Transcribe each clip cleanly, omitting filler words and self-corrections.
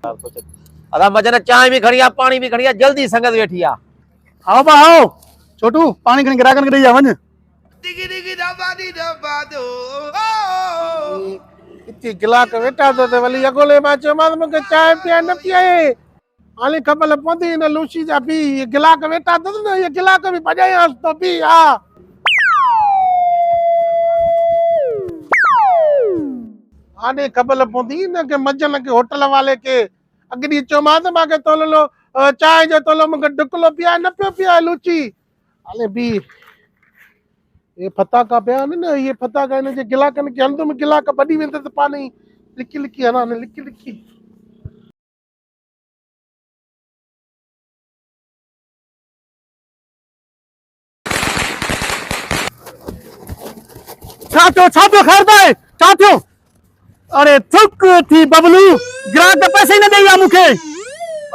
अदा मजन चाय भी खड़ी आ पानी भी खड़ी आ जल्दी संगत बैठी आ। आओ बा आओ छोटू पानी खणी ग्राहकन के दे वञ। डिगी डिगी दबा दी दबा दो इतनी गिलाक वेठा तो ते वली अगोले मां चयो मां मूंखे चाय पिया न पियाए हाली ख़बर पवंदी न लूसी जा पी ये गिलाक वेठा तो न ये गिलाक भी बजायांस तो पी हा हाणे ख़बर पवंदी न के मजन के होटल वाले के अगड़ी चयो मां त मांखे तोलो चाय जो तोलो मूंखे ढुकलो पिया न पियो पिया लूची हाले बी ये फताका पिया न ये फताका इन जे गिलाकन के हंध में गिलाक बड़ी वेंदे त पानी लिकी लिकी हना ने लिकी लिकी छा थियो खैर भाई छा थियो अरे थुक थी बबलू ग्राहक के पैसे न देया मुखे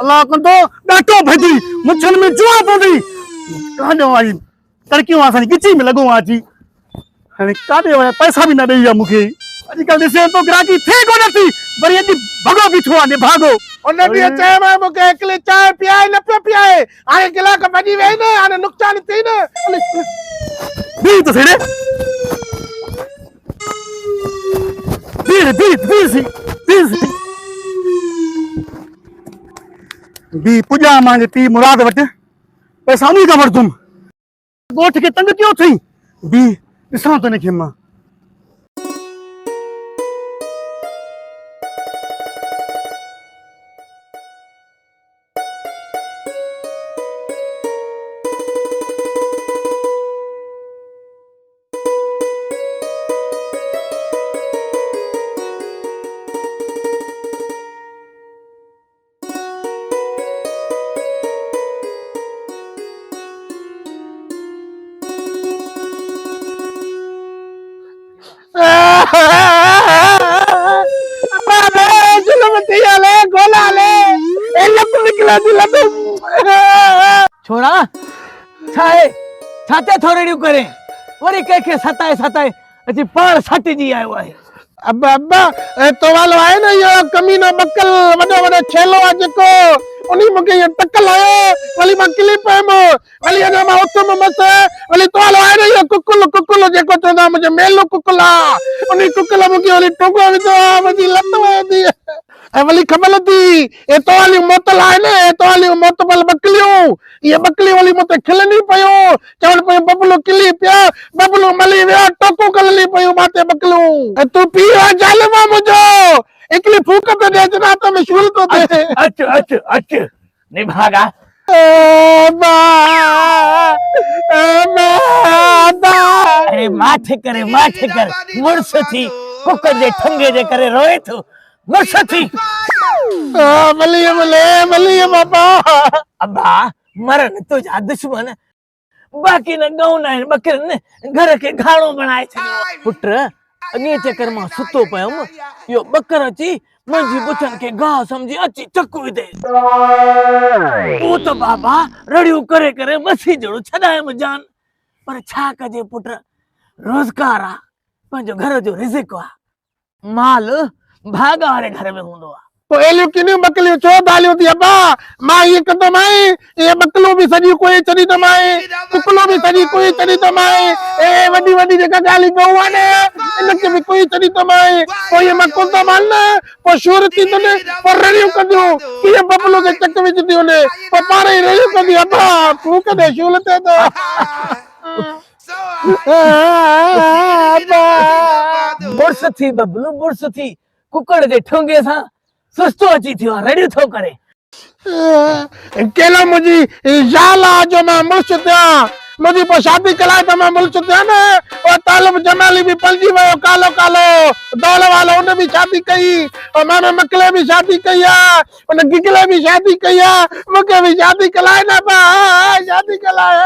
अल्लाह कंदो डाटो भजी मुछन में जुआ पवंदी कानो आई तड़कियों आसानी किची में लगो आजी हाणे कादे वया पैसा भी न देया मुखे अजकल दिसे तो ग्राहकी थे कोन थी वरी अजी भगो बिठो आने भागो उन दी चाय में मुखे एकले चाय पियाए न पियाए हाणे गिलाक बजी वे न हाणे नुकसान थी न भी तो सेड़े बी पुजा मांगे ती मुराद वट पैसा उन्हीं का वरतुम गोठ के तंग क्यों थी बी ॾिसां तो इनखे मां छोरा छाए छाते थोड़ियूं करे वरी कंहिंखे सताए सताए अची पाण सटिजी आयो आहे। अब अब्बा तो वालो आहे न यो कमीनो बकल वडो वडो छेलो आ जेको उनी मुके ये टकल आयो वली मां किली पयमो वली अने मां उतम मस वली तो वालो आहे न यो कुकुल कुकुल जेको चोदा मुझे मेलो कुकुला उनी कुकुल मुके वली टोको विदो वदी लत वदी ए वली खबल थी ए तो वाली मोतल आहे न ए तो वाली मोतबल बकलियो ये बकली वाली मते खिलनी पयो चवण पयो बबलू किली पिया बबलू मली वे टोको कलली पयो माते बकलू तू पी जालमा मुजो एकली फूक पे दे जना तो मैं शुरू तो दे अच निभागा अरे माथे करे मुर्स थी कुकर जे ठंगे जे करे रोए थो मुर्स थी मली बाबा अब्बा मरन तुझा दुश्मन बाकी न गौन आहिनि बकरन घर के घाणो बनाए छॾियो पुट अॻे चक्कर मां सुतो पयुमि इहो बकर अची मुंहिंजी बुछन के गाह समझी अची चकु विधे तूं त बाबा रड़ियूं करे करे मसी जड़ो छॾायमि जान पर छा कजे पुट रोज़गार आ पंहिंजो घर जो रिज़िक आ माल भाग वारे घर में हूंदो आ तो एलियो किनी बकलियो छो दालियो थी अब्बा मां ये कदो माई ये बकलो भी सजी कोई चरी तो माई कुकलो भी सजी कोई चरी तो माई ए वडी वडी जगह गाली गौवा ने इनके भी कोई चरी तो माई कोई मको तो मान को शूरती तो ने पर रड़ियो कदियो कि ये बबलो के चक विच दियो ने पर पारे रड़ियो कदी अब्बा तू कदे शूलते तो बुर्स थी बबलू बुर्स थी कुकड़ जे ठोंगे सा सुस्तो अची थियो रेडी थो करे केला मुजी जाला जो मैं मुर्श त्या मुजी पर शादी कलाए तो मैं मुर्श त्या ना और तालब जमाली भी पलजी वयो कालो कालो दौड़ वाला उन भी शादी कई और मामे मकले भी शादी कईया उन गिगले भी शादी कईया मुके भी शादी कलाए ना बा शादी कलाए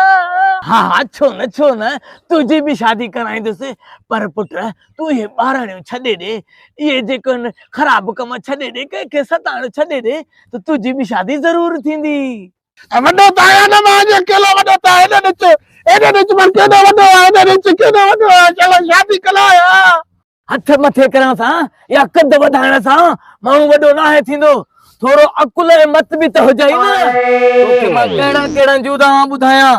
हाँ छो न तुझी भी शादी कराई दसे पर पुत्र तू ये बाराणियों छदे दे ये जेकन खराब कम छदे दे के सताण छदे दे तो तुझी भी शादी जरूर थींदी वडो ताया ना मां जे केलो वडो ताया एने निच मन केडो वडो एने निच केडो वडो चलो शादी कलाया हथ मथे करण सा या कद वधाइण सा माण्हू वडो ना है थींदो थोरो अकुल ऐं मत बि त हुजई न। तोखे मां कहिड़ा कहिड़ा जुदा ॿुधायां।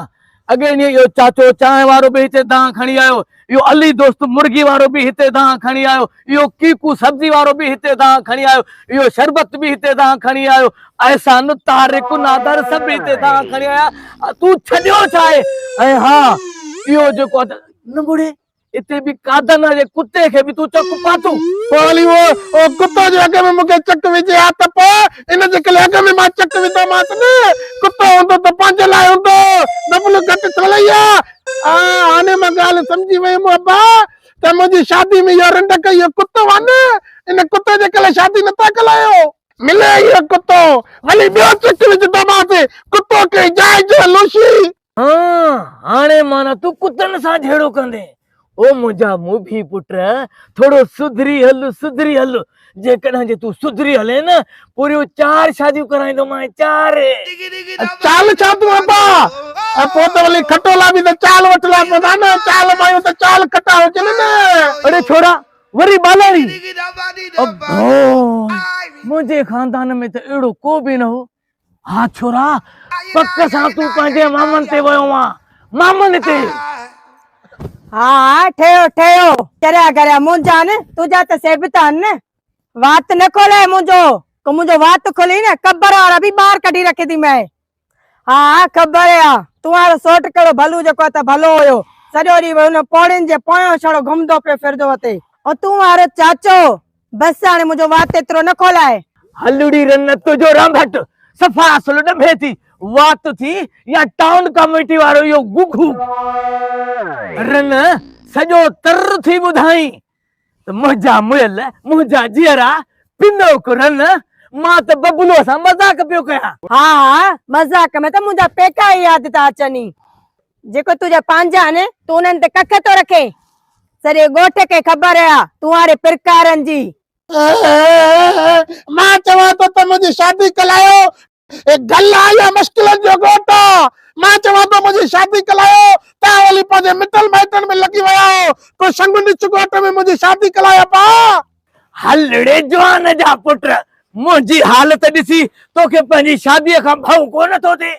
अॻे ॾींहुं इहो चाचो चांहि वारो बि हिते दां खणी आयो, इहो अली दोस्त मुर्गी वारो बि हिते दां खणी आयो, इहो कीकू सब्जी वारो बि हिते दां खणी आयो, इहो शरबत बि हिते दां खणी आयो, अहसान तारिक नादर सभु हिते दां खणी आया। तूं छॾियो छा आहे? ऐं हा इहो जेको न बुढ़े इते बि कादन जे कुत्ते खे बि तूं चक पातो। वली वो कुत्तो जे अॻ में मूंखे चक विझे हा त पोइ इन जे करे अॻ में मां चक विधोमांसि न। कुत्तो हूंदो त पंहिंजे लाइ हूंदो, डबल घटि थोड़ी आहे। हाणे मां ॻाल्हि सम्झी वियुमि अब्बा त मुंहिंजी शादी में इहो रंड कई इहो कुत्तो आहे न, इन कुत्ते जे करे शादी नथा कलायो। मिले इहो कुत्तो वली ॿियो चक विझंदोमांसि, कुत्तो खे जाइज लूशी। हाँ हाणे माना तूं कुतनि सां जहिड़ो कंदे। ओ मुंहिंजा मुभी पुट थोरो सुधरी हल। जेकॾहिं जे तूं सुधरी हले न पूरियूं 4 शादियूं कराईंदो मां 4। चाल छा तूं अब्बा? पोइ त वली खटोला बि त चाल वठला पवंदा न, चाल मायूं त चाल खटा हुजनि न। अरे छोरा वरी बालाड़ी। अब्बो मुंहिंजे खानदान में त अहिड़ो को बि न हो। हा छोरा पक सां तूं पंहिंजे मामन ते वियो आं, मामन ते। हाँ ठहियो चरिया करिया मुंहिंजा न तुंहिंजा त सेबिता आहिनि न। वात न खोले मुंहिंजो वात खोली न कबर वारा बि ॿाहिरि कढी रखी थी मैं। हा ख़बर आहे तुम्हारो सोट कहिड़ो भलू जेको आहे त भलो हुयो, सॼो ॾींहुं हुन पौड़ियुनि जे पोयां छड़ो घुमंदो पियो फिरंदो हुते। ऐं तूं वारो चाचो बसि हाणे मुंहिंजो वात एतिरो न खोलाए। हलड़ी रन तुंहिंजो रंभट सफ़ा असुल ॾंभे थी वात थी या टाउन कमेटी वारो इहो गुघू रन सॼो तर थी ॿुधाई त मुंहिंजा मुयल मुंहिंजा जीअरा पिनोक रन मां त बबुलो सां मज़ाक पियो कयां। हा मज़ाक में त मुंहिंजा पेका ई यादि था अचनि। जेको तुंहिंजा पंहिंजा आहिनि तूं उन्हनि ते कख थो रखे, सॼे ॻोठ खे ख़बर आहे तूं वारे प्रकारनि जी। मां चवां थो त मुंहिंजी शादी कलायो, गल आहे मुश्किलनि जो ॻोठ। मां चवां थो मुंहिंजी शादी कलायो, तव्हां वली पंहिंजे मिटल माइटनि में लॻी विया आहियो। को संग निच ॻोठ में मुंहिंजी शादी कलायो पा। हलड़े जवान जा पुट मुंहिंजी हालत ॾिसी तोखे पंहिंजी शादीअ खां भाऊ कोन थो थिए?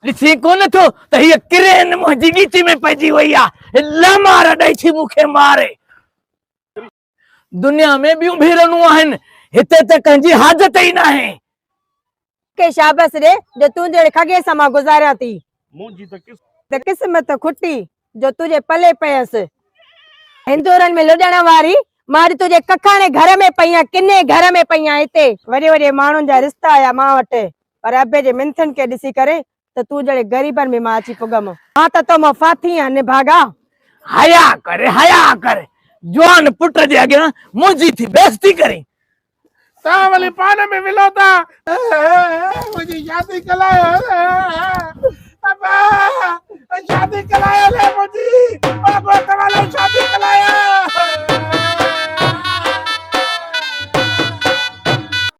ॾिसी कोन थो त हीअ किरेन मुंहिंजी ॻीची में पइजी वई आहे, लमार ॾेई थी मूंखे मारे। दुनिया में ॿियूं भी रनूं आहिनि, हिते त कंहिंजी हाजत ई न आहे। के शाबस ॾे जो तूं जहिड़े खगे सां मां गुज़ारिया थी। मुंहिंजी त क़िस्मत खुटी जो तुंहिंजे पले पयसि। हिंदुरनि में लुॾण वारी मां तुंहिंजे कखाणे घर में पईयां, किने घर में पईयां। हिते वॾे वॾे माण्हुनि जा रिश्ता आया मां वटि, पर अबे जे मिंथनि खे ॾिसी करे त तूं जहिड़े ग़रीबनि में मां अची पुगमि। मां त तो मां फाथी आहियां निभागा। हया कर जवान पुट जे अॻियां मुंहिंजी थी बेइज्जती करी। तव्हां वली पाण में मिलो था, मुंहिंजी शादी कलायो। अब्बा शादी कलायो ले